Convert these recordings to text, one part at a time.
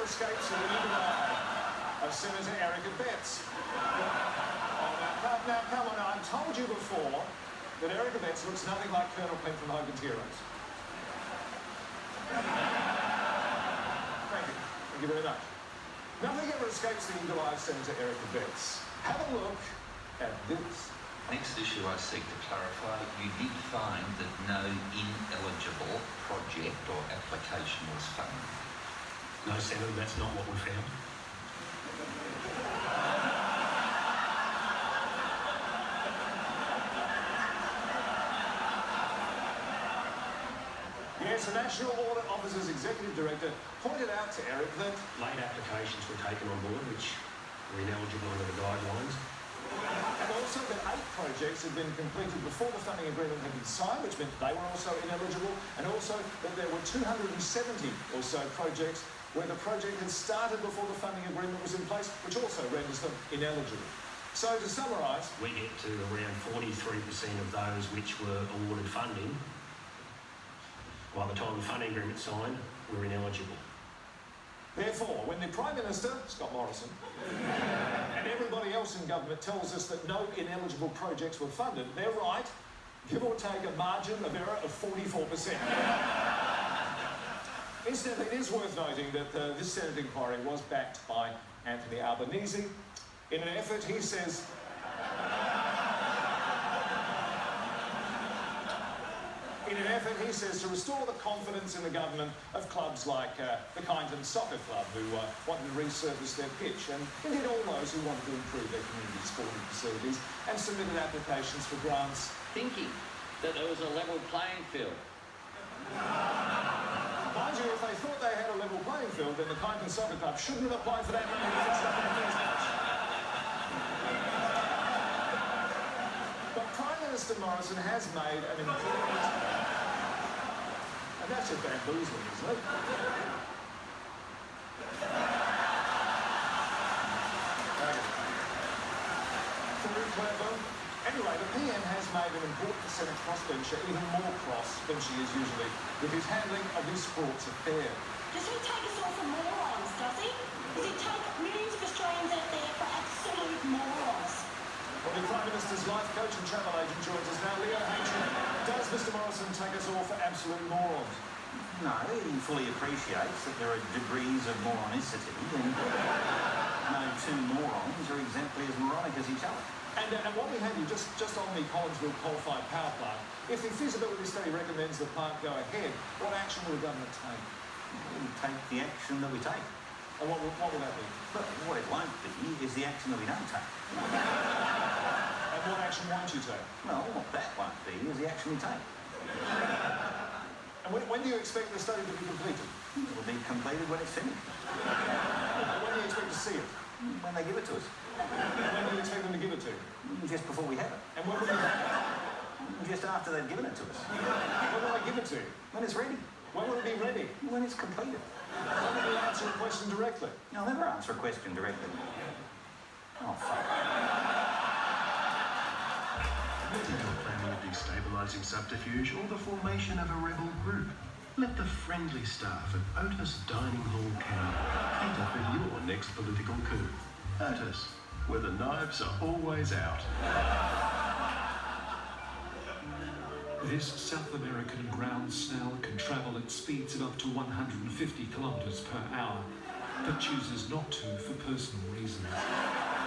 escapes the eagle eye of Senator Eric Abetz. Now, come on, I've told you before that Eric Abetz looks nothing like Colonel Pent from Hogan's Heroes. Thank you. Thank you very much. Nothing ever escapes the eagle eye of Senator Eric Abetz. Have a look at this. Next issue I seek to clarify, you did find that no ineligible project or application was funded. No, Senator, that's not what we found. Yes, the National Audit Office's Executive Director pointed out to Eric that late applications were taken on board, which were ineligible under the guidelines. And also that 8 projects had been completed before the funding agreement had been signed, which meant they were also ineligible, and also that there were 270 or so projects where the project had started before the funding agreement was in place, which also renders them ineligible. So to summarise, we get to around 43% of those which were awarded funding. By the time the funding agreement signed, we're ineligible. Therefore, when the Prime Minister, Scott Morrison, and everybody else in government tells us that no ineligible projects were funded, they're right, give or take a margin of error of 44%. Incidentally, it is worth noting that this Senate inquiry was backed by Anthony Albanese. In an effort, he says, to restore the confidence in the government of clubs like the Kyneton Soccer Club, who wanted to resurface their pitch, and indeed all those who wanted to improve their community sporting facilities and submitted applications for grants. Thinking that there was a level playing field. Mind you, if they thought they had a level playing field, then the Kyneton Soccer Club shouldn't have applied for that money to fix up in the first place. But Prime Minister Morrison has made an important... And that's just bamboozling, isn't it? Very clever. Anyway, the PM has made an important Senate crossbencher even more cross than she is usually with his handling of this sports affair. Does he take us all for morons, does he? Does he take millions of Australians out there for absolute morons? Well, the Prime Minister's life coach and travel agent joins us now. Leo Hatcham, does Mr Morrison take us all for absolute morons? No, he fully appreciates that there are degrees of moronicity, and no two morons are exactly as moronic as each other. And what we have here, just on the Collinsville coal-fired power plant, if the feasibility study recommends the plant go ahead, what action will the government take? We take the action that we take. And what will that be? But what it won't be is the action that we don't take. And what action won't you take? Well, what that won't be is the action we take. And when do you expect the study to be completed? It will be completed when it's finished. When do you expect to see it? When they give it to us. When do you expect them to give it to you? Just before we have it. And when will you have it? Just after they've given it to us. When will they give it to you? When it's ready. When will it be ready? When it's completed. When will you answer a question directly? I'll never answer a question directly. Oh, fuck. Political planning of destabilising subterfuge or the formation of a rebel group. Let the friendly staff at Otis Dining Hall cater for your next political coup. Otis, where the knives are always out. This South American ground snail can travel at speeds of up to 150 kilometers per hour, but chooses not to for personal reasons.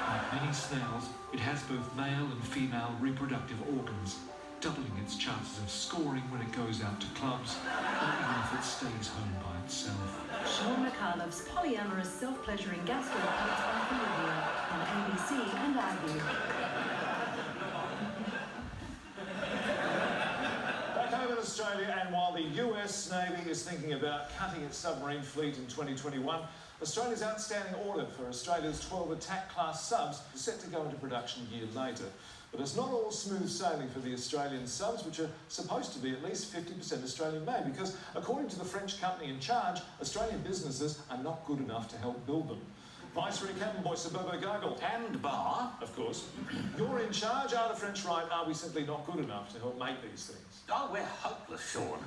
Like many snails, it has both male and female reproductive organs, doubling its chances of scoring when it goes out to clubs, or even if it stays home by itself. Sean McAuliffe's polyamorous self-pleasuring gastropubs by Olivia on ABC and iView. Australia, and while the US Navy is thinking about cutting its submarine fleet in 2021, Australia's outstanding order for Australia's 12 attack class subs is set to go into production a year later. But it's not all smooth sailing for the Australian subs, which are supposed to be at least 50% Australian-made, because according to the French company in charge, Australian businesses are not good enough to help build them. Viceroy Captain Boy Sabobo Gargle. And Bar. Of course. You're in charge. Are the French right? Are we simply not good enough to help make these things? Oh, we're hopeless, Sean.